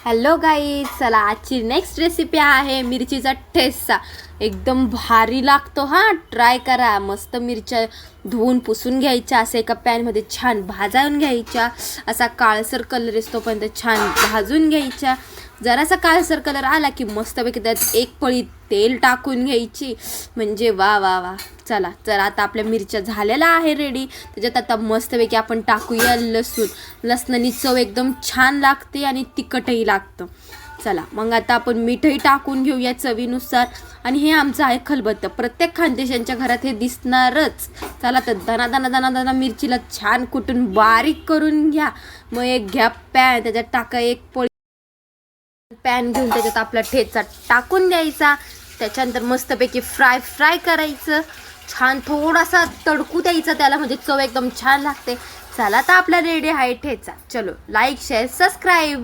Hello guys, चला आजची next recipe आहे मिरचीचा ठेचा. एकदम भारी लागतो हा, ट्राय करा. मस्त मिरच्या धुवून पुसून घ्यायच्या, असे एका पॅनमध्ये छान भाजून घ्यायच्या. असा काळसर कलर येतोपर्यंत छान भाजून घ्यायच्या. जरासा काळसर कलर आला की मस्तपैकी त्यात एक पळी तेल टाकून घ्यायची. म्हणजे वा वा वा. चला तर आता आपल्या मिरच्या झालेल्या आहे रेडी. त्याच्यात आता मस्तपैकी आपण टाकूया लसूण. लसणानी चव एकदम छान लागते आणि तिखटही लागतं. चला मग आता आपण मीठही टाकून घेऊया चवीनुसार. आणि हे आमचं आहे खलबत्तं, प्रत्येक खानदेशांच्या घरात हे दिसणारच. चला तर दना दना दना दना मिरचीला छान कुटून बारीक करून घ्या. मग एक घ्या पॅन, त्याच्यात टाका एक पळी. पॅन घेऊन त्याच्यात आपला ठेचा टाकून द्यायचा. त्याच्यानंतर मस्तपैकी फ्राय करायचं. छान थोडासा तडकू द्यायचा त्याला, म्हणजे चव एकदम छान लागते. चला तर आपला रेडी आहे ठेचा. चलो लाईक शेअर सबस्क्राईब.